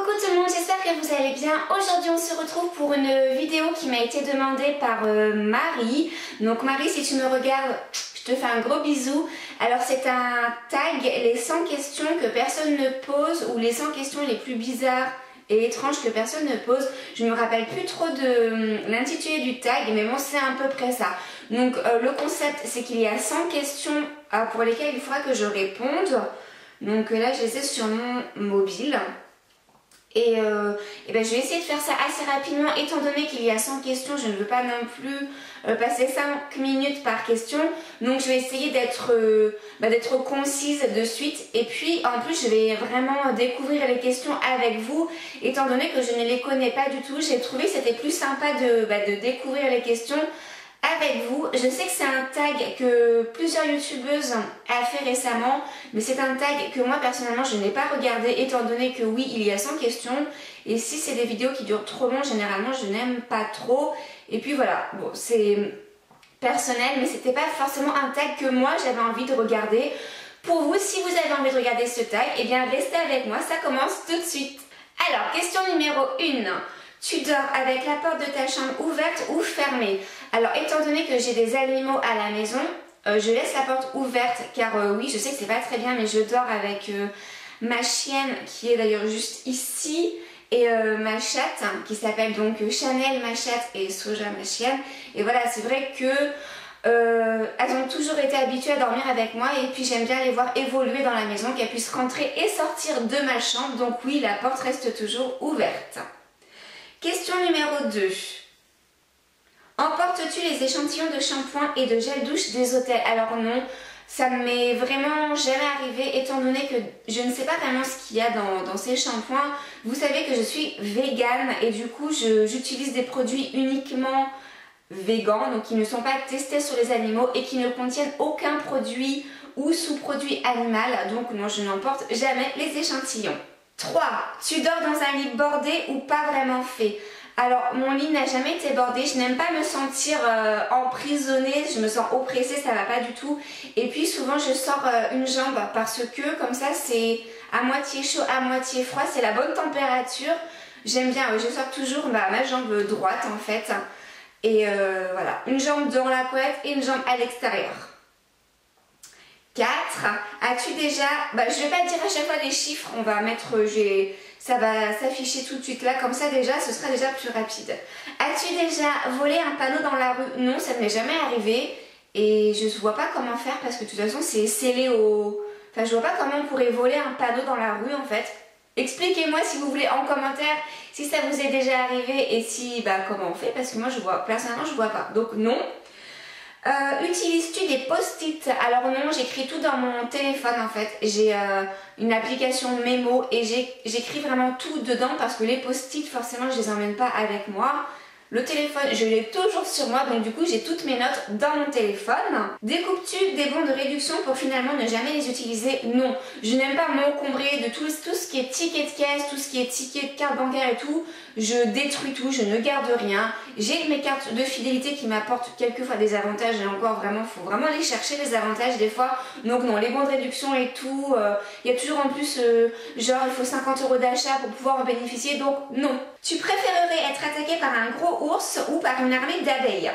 Coucou tout le monde, j'espère que vous allez bien. Aujourd'hui on se retrouve pour une vidéo qui m'a été demandée par Marie. Donc Marie, si tu me regardes, je te fais un gros bisou. Alors c'est un tag, les 100 questions que personne ne pose ou les 100 questions les plus bizarres et étranges que personne ne pose. Je me rappelle plus trop de l'intitulé du tag, mais bon c'est à peu près ça. Donc le concept c'est qu'il y a 100 questions pour lesquelles il faudra que je réponde. Donc là je les ai sur mon mobile. Et ben, je vais essayer de faire ça assez rapidement étant donné qu'il y a 100 questions. Je ne veux pas non plus passer 5 minutes par question. Donc je vais essayer d'être concise de suite. Et puis en plus je vais vraiment découvrir les questions avec vous. Étant donné que je ne les connais pas du tout, j'ai trouvé que c'était plus sympa de découvrir les questions avec vous. Je sais que c'est un tag que plusieurs youtubeuses a fait récemment, mais c'est un tag que moi personnellement je n'ai pas regardé étant donné que oui, il y a 100 questions et si c'est des vidéos qui durent trop long, généralement je n'aime pas trop. Et puis voilà, bon c'est personnel, mais c'était pas forcément un tag que moi j'avais envie de regarder. Pour vous, si vous avez envie de regarder ce tag, eh bien restez avec moi, ça commence tout de suite. Alors, question numéro 1. Tu dors avec la porte de ta chambre ouverte ou fermée? Alors étant donné que j'ai des animaux à la maison, je laisse la porte ouverte car oui je sais que c'est pas très bien mais je dors avec ma chienne qui est d'ailleurs juste ici et ma chatte qui s'appelle donc Chanel ma chatte et Soja ma chienne. Et voilà, c'est vrai que elles ont toujours été habituées à dormir avec moi et puis j'aime bien les voir évoluer dans la maison, qu'elles puissent rentrer et sortir de ma chambre. Donc oui, la porte reste toujours ouverte. Question numéro 2. Emportes-tu les échantillons de shampoing et de gel douche des hôtels? Alors non, ça ne m'est vraiment jamais arrivé étant donné que je ne sais pas vraiment ce qu'il y a dans ces shampoings. Vous savez que je suis végane et du coup j'utilise des produits uniquement végans, donc qui ne sont pas testés sur les animaux et qui ne contiennent aucun produit ou sous-produit animal. Donc non, je n'emporte jamais les échantillons. 3. Tu dors dans un lit bordé ou pas vraiment fait? Alors mon lit n'a jamais été bordé, je n'aime pas me sentir emprisonnée, je me sens oppressée, ça va pas du tout. Et puis souvent je sors une jambe parce que comme ça c'est à moitié chaud, à moitié froid, c'est la bonne température. J'aime bien, je sors toujours ma jambe droite en fait. Et voilà, une jambe dans la couette et une jambe à l'extérieur. 4. As-tu déjà... je vais pas dire à chaque fois les chiffres, on va mettre... ça va s'afficher tout de suite là, comme ça déjà, ce sera déjà plus rapide. As-tu déjà volé un panneau dans la rue? Non, ça ne m'est jamais arrivé. Et je ne vois pas comment faire parce que de toute façon, c'est scellé au... Enfin, je vois pas comment on pourrait voler un panneau dans la rue en fait. Expliquez-moi si vous voulez en commentaire si ça vous est déjà arrivé et si... comment on fait parce que moi, personnellement, je vois pas. Donc non. Utilises-tu des post-it? Alors non, j'écris tout dans mon téléphone en fait. J'ai une application mémo et j'écris vraiment tout dedans parce que les post-it forcément je les emmène pas avec moi. Le téléphone, je l'ai toujours sur moi, donc du coup j'ai toutes mes notes dans mon téléphone. Découpes-tu des bons de réduction pour finalement ne jamais les utiliser? Non, je n'aime pas m'encombrer de tout ce qui est ticket de caisse, tout ce qui est ticket de carte bancaire et tout. Je détruis tout, je ne garde rien. J'ai mes cartes de fidélité qui m'apportent quelquefois des avantages et encore vraiment, il faut vraiment aller chercher les avantages des fois. Donc non, les bons de réduction et tout, il y a toujours en plus genre il faut 50 € d'achat pour pouvoir en bénéficier, donc non. Tu préférerais être attaqué par un gros ours ou par une armée d'abeilles?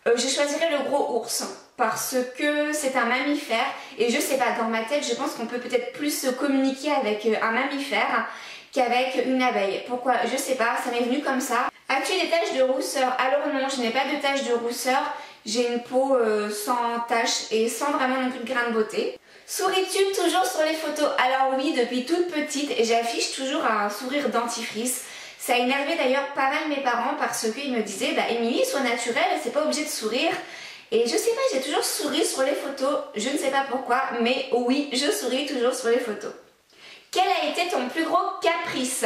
Je choisirais le gros ours parce que c'est un mammifère et je sais pas, dans ma tête je pense qu'on peut peut-être plus communiquer avec un mammifère qu'avec une abeille. Pourquoi? Je sais pas, ça m'est venu comme ça. As-tu des taches de rousseur? Alors non, je n'ai pas de taches de rousseur. J'ai une peau sans taches et sans vraiment non plus de grain de beauté. Souris-tu toujours sur les photos? Alors oui, depuis toute petite, j'affiche toujours un sourire dentifrice. Ça a énervé d'ailleurs pas mal mes parents parce qu'ils me disaient Émilie, sois naturelle, c'est pas obligé de sourire. Et je sais pas, j'ai toujours souri sur les photos, je ne sais pas pourquoi, mais oui, je souris toujours sur les photos. Quel a été ton plus gros caprice?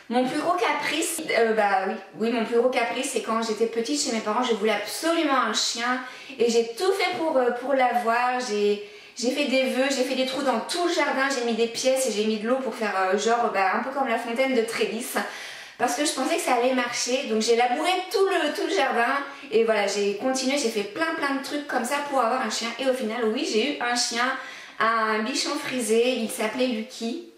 Mon plus gros caprice, oui, mon plus gros caprice, c'est quand j'étais petite chez mes parents, je voulais absolument un chien et j'ai tout fait pour l'avoir. J'ai fait des vœux, j'ai fait des trous dans tout le jardin, j'ai mis des pièces et j'ai mis de l'eau pour faire un peu comme la fontaine de Trévis. Parce que je pensais que ça allait marcher, donc j'ai labouré tout le jardin et voilà, j'ai continué, j'ai fait plein de trucs comme ça pour avoir un chien et au final oui, j'ai eu un chien, un bichon frisé, il s'appelait Lucky.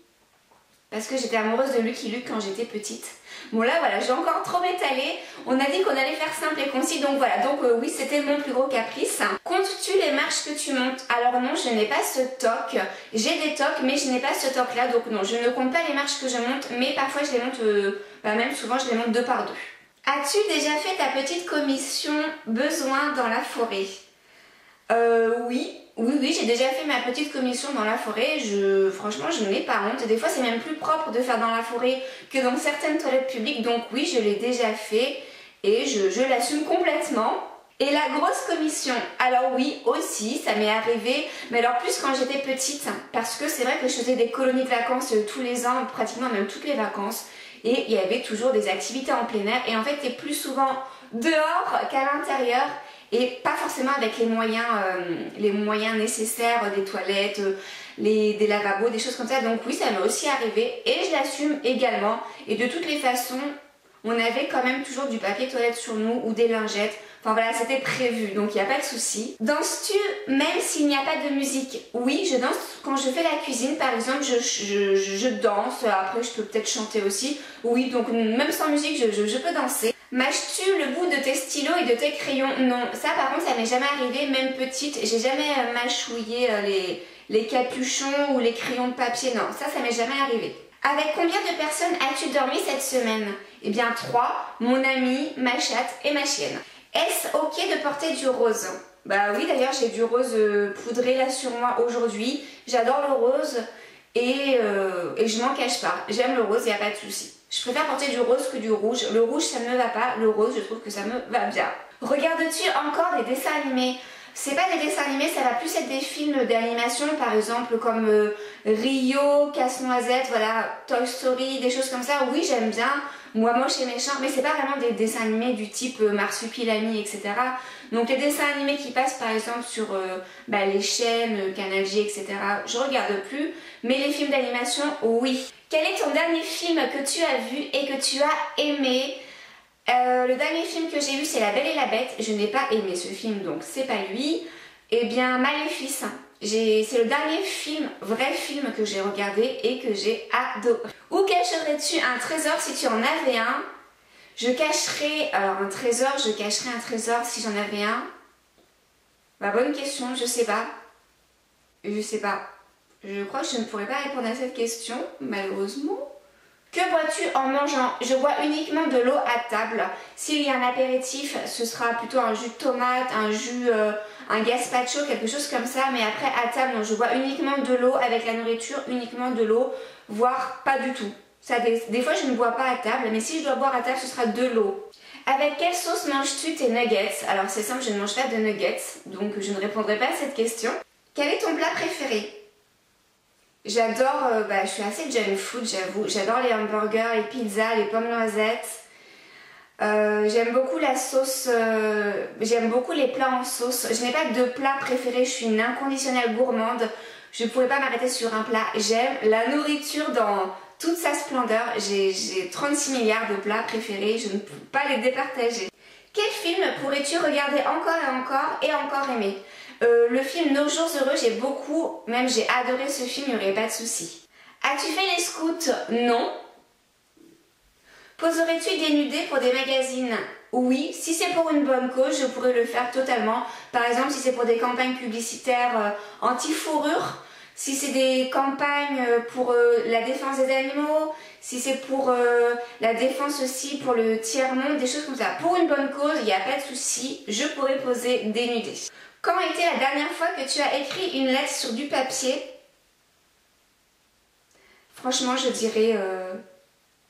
parce que j'étais amoureuse de Lucky Luke quand j'étais petite. Bon là voilà, j'ai encore trop étalé. On a dit qu'on allait faire simple et concis, donc voilà. Donc oui, c'était mon plus gros caprice. Comptes-tu les marches que tu montes? Alors non, je n'ai pas ce toc. J'ai des tocs, mais je n'ai pas ce toc là, donc non, je ne compte pas les marches que je monte, mais parfois je les monte, même souvent je les monte 2 par 2. As-tu déjà fait ta petite commission besoin dans la forêt? Oui, j'ai déjà fait ma petite commission dans la forêt. Franchement, je n'ai pas honte. Des fois, c'est même plus propre de faire dans la forêt que dans certaines toilettes publiques. Donc oui, je l'ai déjà fait et je l'assume complètement. Et la grosse commission, alors oui, aussi, ça m'est arrivé, mais alors plus quand j'étais petite, parce que c'est vrai que je faisais des colonies de vacances tous les ans, pratiquement même toutes les vacances, et il y avait toujours des activités en plein air, et en fait, c'est plus souvent dehors qu'à l'intérieur, et pas forcément avec les moyens nécessaires, des toilettes, des lavabos, des choses comme ça. Donc oui, ça m'est aussi arrivé, et je l'assume également, et de toutes les façons, on avait quand même toujours du papier toilette sur nous, ou des lingettes. Enfin voilà, c'était prévu, donc il n'y a pas de souci. Danses-tu même s'il n'y a pas de musique? Oui, je danse quand je fais la cuisine, par exemple, je danse. Après, je peux peut-être chanter aussi. Oui, donc même sans musique, je peux danser. Mâches-tu le bout de tes stylos et de tes crayons? Non, ça par contre, ça m'est jamais arrivé, même petite. J'ai jamais mâchouillé les capuchons ou les crayons de papier. Non, ça m'est jamais arrivé. Avec combien de personnes as-tu dormi cette semaine? Eh bien 3, mon ami, ma chatte et ma chienne. Est-ce ok de porter du rose? Bah oui, d'ailleurs j'ai du rose poudré là sur moi aujourd'hui. J'adore le rose et je m'en cache pas. J'aime le rose, il n'y a pas de souci. Je préfère porter du rose que du rouge. Le rouge ça ne me va pas, le rose je trouve que ça me va bien. Regardes-tu encore des dessins animés? C'est pas des dessins animés, ça va plus être des films d'animation, par exemple comme Rio, Casse-Noisette, voilà, Toy Story, des choses comme ça. Oui, j'aime bien. Moi, Moche et Méchant, mais c'est pas vraiment des dessins animés du type Marsupilami, etc. Donc les dessins animés qui passent par exemple sur les chaînes, Canal J, etc. Je regarde plus, mais les films d'animation, oui. Quel est ton dernier film que tu as vu et que tu as aimé? Le dernier film que j'ai vu, c'est La Belle et la Bête. Je n'ai pas aimé ce film, donc c'est pas lui. Eh bien, Maléfice. C'est le dernier film, vrai film que j'ai regardé et que j'ai adoré. Où cacherais-tu un trésor si tu en avais un? Je cacherais un trésor si j'en avais un. Bah, bonne question, je sais pas. Je sais pas. Je crois que je ne pourrais pas répondre à cette question, malheureusement. Que bois-tu en mangeant? Je bois uniquement de l'eau à table. S'il y a un apéritif, ce sera plutôt un jus de tomate, un gazpacho, quelque chose comme ça. Mais après, à table, non, je bois uniquement de l'eau. Avec la nourriture, uniquement de l'eau, voire pas du tout. Ça, des fois, je ne bois pas à table, mais si je dois boire à table, ce sera de l'eau. Avec quelle sauce manges-tu tes nuggets? Alors, c'est simple, je ne mange pas de nuggets, donc je ne répondrai pas à cette question. Quel est ton plat préféré? J'adore, je suis assez junk food, j'avoue. J'adore les hamburgers, les pizzas, les pommes noisettes. J'aime beaucoup la sauce, j'aime beaucoup les plats en sauce. Je n'ai pas de plat préféré, je suis une inconditionnelle gourmande. Je ne pourrais pas m'arrêter sur un plat. J'aime la nourriture dans toute sa splendeur. J'ai 36 milliards de plats préférés, je ne peux pas les départager. Quel film pourrais-tu regarder encore et encore aimer? Le film Nos jours heureux, j'ai adoré ce film, il n'y aurait pas de souci. As-tu fait les scouts? Non. Poserais-tu dénudé pour des magazines? Oui, si c'est pour une bonne cause, je pourrais le faire totalement. Par exemple, si c'est pour des campagnes publicitaires anti-fourrure, si c'est des campagnes pour la défense des animaux, si c'est pour la défense aussi pour le tiers-monde, des choses comme ça. Pour une bonne cause, il n'y a pas de souci, je pourrais poser dénudé. Quand était la dernière fois que tu as écrit une lettre sur du papier? Franchement, je dirais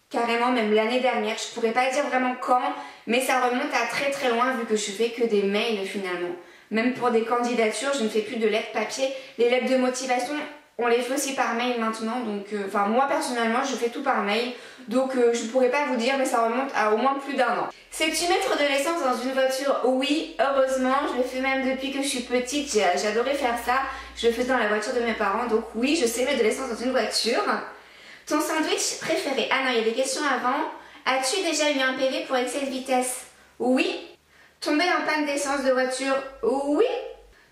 carrément même l'année dernière. Je pourrais pas dire vraiment quand, mais ça remonte à très très loin vu que je fais que des mails finalement. Même pour des candidatures, je ne fais plus de lettres papier. Les lettres de motivation, on les fait aussi par mail maintenant. Donc, moi personnellement, je fais tout par mail. Donc, je ne pourrais pas vous dire, mais ça remonte à au moins plus d'1 an. Sais-tu mettre de l'essence dans une voiture? Oui, heureusement. Je le fais même depuis que je suis petite. J'adorais faire ça. Je le faisais dans la voiture de mes parents. Donc, oui, je sais mettre de l'essence dans une voiture. Ton sandwich préféré? Ah non, il y a des questions avant. As-tu déjà eu un PV pour excès de vitesse? Oui. Tomber en panne d'essence de voiture? Oui.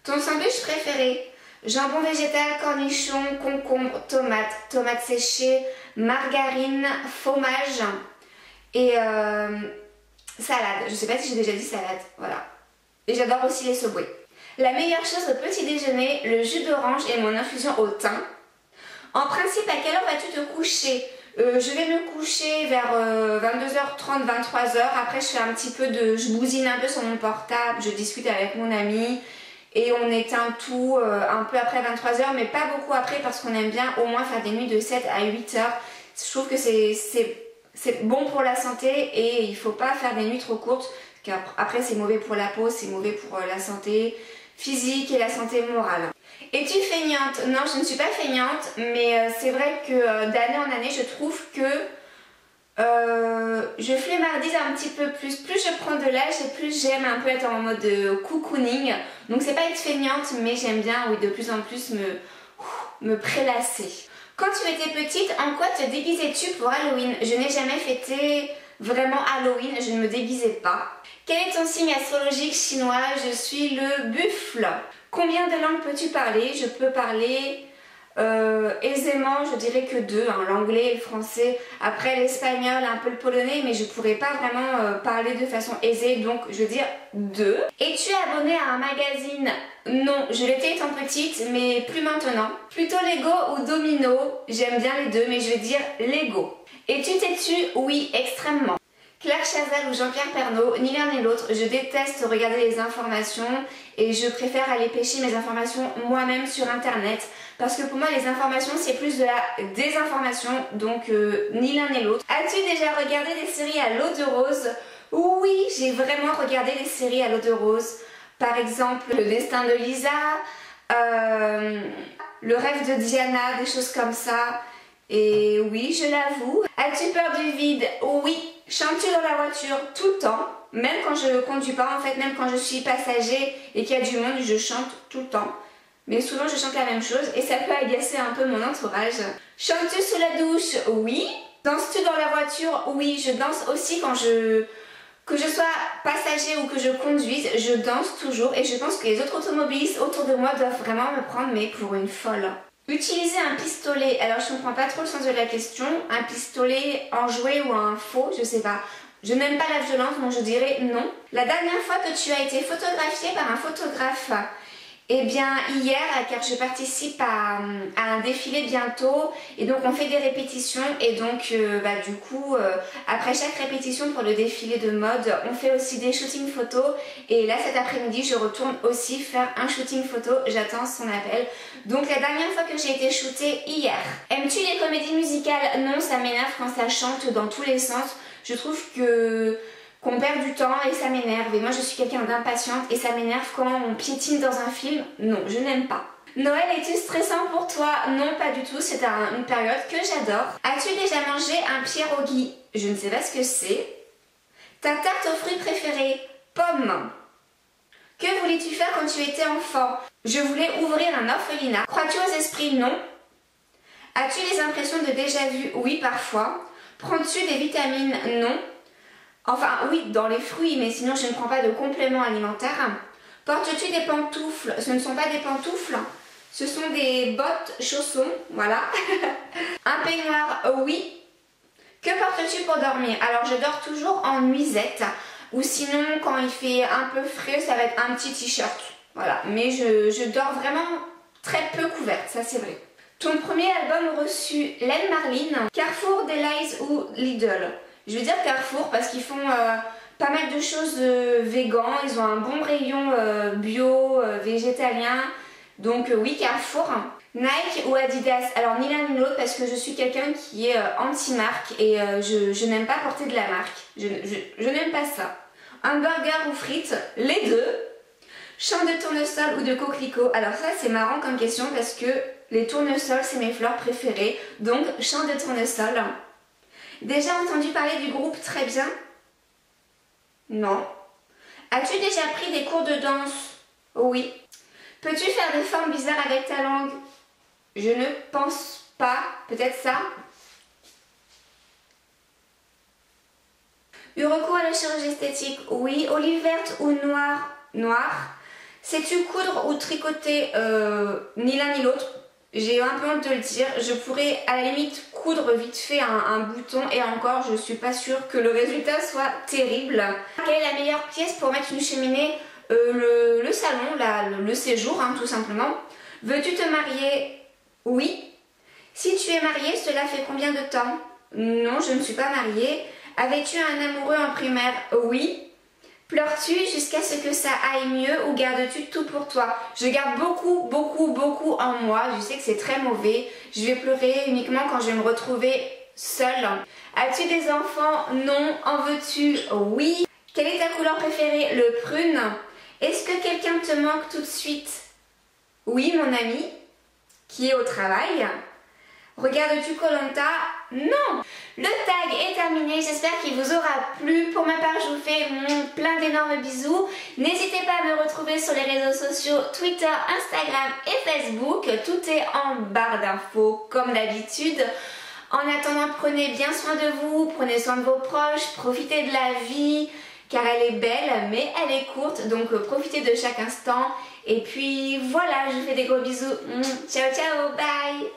Ton sandwich préféré? jambon végétal, cornichons, concombre, tomates séchées, margarine, fromage et salade. Je sais pas si j'ai déjà dit salade, voilà. Et j'adore aussi les Subway. La meilleure chose au petit déjeuner, le jus d'orange et mon infusion au thym. En principe, à quelle heure vas-tu te coucher? Je vais me coucher vers 22h30, 23h. Après, je bousine un peu sur mon portable, je discute avec mon ami et on éteint tout un peu après 23h, mais pas beaucoup après parce qu'on aime bien au moins faire des nuits de 7 à 8 heures. Je trouve que c'est bon pour la santé et il ne faut pas faire des nuits trop courtes. Après, c'est mauvais pour la peau, c'est mauvais pour la santé physique et la santé morale. Es-tu feignante? Non, je ne suis pas feignante, mais c'est vrai que d'année en année, je trouve que je flemmardise un petit peu plus. Plus je prends de l'âge et plus j'aime un peu être en mode cocooning. Donc c'est pas être feignante, mais j'aime bien, oui, de plus en plus me prélasser. Quand tu étais petite, en quoi te déguisais-tu pour Halloween? Je n'ai jamais fêté vraiment Halloween, je ne me déguisais pas. Quel est ton signe astrologique chinois? Je suis le buffle. Combien de langues peux-tu parler? Je peux parler aisément, je dirais que 2, hein, l'anglais et le français. Après l'espagnol, un peu le polonais, mais je pourrais pas vraiment parler de façon aisée, donc je veux dire 2. Es-tu abonné à un magazine? Non, je l'étais étant petite, mais plus maintenant. Plutôt Lego ou Domino? J'aime bien les deux, mais je vais dire Lego. Es-tu têtu? Oui, extrêmement. Claire Chazal ou Jean-Pierre Pernaut, ni l'un ni l'autre, je déteste regarder les informations et je préfère aller pêcher mes informations moi-même sur internet parce que pour moi les informations c'est plus de la désinformation, donc ni l'un ni l'autre. As-tu déjà regardé des séries à l'eau de rose? Oui, j'ai vraiment regardé des séries à l'eau de rose, par exemple Le Destin de Lisa, Le Rêve de Diana, des choses comme ça. Et oui, je l'avoue. As-tu peur du vide? Oui. Chantes-tu dans la voiture? Tout le temps. Même quand je conduis pas, en fait, même quand je suis passager et qu'il y a du monde, je chante tout le temps. Mais souvent, je chante la même chose et ça peut agacer un peu mon entourage. Chantes-tu sous la douche? Oui. Danses-tu dans la voiture? Oui, je danse aussi que je sois passager ou que je conduise, je danse toujours et je pense que les autres automobilistes autour de moi doivent vraiment me prendre mais pour une folle. Utiliser un pistolet, alors je comprends pas trop le sens de la question, un pistolet en jouet ou un faux, je sais pas. Je n'aime pas la violence, donc je dirais non. La dernière fois que tu as été photographiée par un photographe, eh bien hier, car je participe à un défilé bientôt et donc on fait des répétitions et donc du coup après chaque répétition pour le défilé de mode on fait aussi des shootings photos et là cet après-midi je retourne aussi faire un shooting photo, j'attends son appel. Donc la dernière fois que j'ai été shootée hier. Aimes-tu les comédies musicales? Non, ça m'énerve quand ça chante dans tous les sens. Je trouve qu'on perd du temps et ça m'énerve. Et moi je suis quelqu'un d'impatiente et ça m'énerve quand on piétine dans un film. Non, je n'aime pas. Noël est-il stressant pour toi? Non, pas du tout, c'est une période que j'adore. As-tu déjà mangé un pierogi? Je ne sais pas ce que c'est. Ta tarte aux fruits préférée? Pomme. Que voulais-tu faire quand tu étais enfant? Je voulais ouvrir un orphelinat. Crois-tu aux esprits? Non. As-tu les impressions de déjà-vu? Oui, parfois. Prends-tu des vitamines? Non. Enfin oui, dans les fruits, mais sinon je ne prends pas de compléments alimentaires. Portes-tu des pantoufles? Ce ne sont pas des pantoufles, ce sont des bottes chaussons, voilà. Un peignoir? Oui. Que portes-tu pour dormir? Alors je dors toujours en nuisette, ou sinon quand il fait un peu frais, ça va être un petit t-shirt. Voilà, mais je dors vraiment très peu couverte, ça c'est vrai. Ton premier album reçu, Len Marlin, Carrefour, Delize ou Lidl? Je veux dire Carrefour parce qu'ils font pas mal de choses végan, ils ont un bon rayon bio, végétalien, donc oui Carrefour. Nike ou Adidas? Alors ni l'un ni l'autre parce que je suis quelqu'un qui est anti-marque et je n'aime pas porter de la marque, je n'aime pas ça. Hamburger ou frites? Les deux. Champ de tournesol ou de coquelicot? Alors ça c'est marrant comme question parce que les tournesols c'est mes fleurs préférées, donc champ de tournesol. Déjà entendu parler du groupe Très Bien? Non. As-tu déjà pris des cours de danse? Oui. Peux-tu faire des formes bizarres avec ta langue? Je ne pense pas. Peut-être ça? Eu recours à la chirurgie esthétique? Oui. Olive verte ou noire? Noire. Sais-tu coudre ou tricoter? Ni l'un ni l'autre. J'ai un peu honte de le dire. Je pourrais à la limite coudre vite fait un bouton et encore je suis pas sûre que le résultat soit terrible. Quelle est la meilleure pièce pour mettre une cheminée? Le salon, le séjour hein, tout simplement. Veux-tu te marier? Oui. Si tu es mariée, cela fait combien de temps? Non, je ne suis pas mariée. Avais-tu un amoureux en primaire? Oui. Pleures-tu jusqu'à ce que ça aille mieux ou gardes-tu tout pour toi? Je garde beaucoup, beaucoup, beaucoup en moi. Je sais que c'est très mauvais. Je vais pleurer uniquement quand je vais me retrouver seule. As-tu des enfants? Non. En veux-tu? Oui. Quelle est ta couleur préférée? Le prune. Est-ce que quelqu'un te manque tout de suite? Oui, mon ami, qui est au travail. Regardes-tu Koh Lanta? Non! Le tag est terminé, j'espère qu'il vous aura plu. Pour ma part, je vous fais plein d'énormes bisous. N'hésitez pas à me retrouver sur les réseaux sociaux Twitter, Instagram et Facebook. Tout est en barre d'infos comme d'habitude. En attendant, prenez bien soin de vous, prenez soin de vos proches, profitez de la vie car elle est belle mais elle est courte, donc profitez de chaque instant. Et puis voilà, je vous fais des gros bisous. Ciao ciao, bye!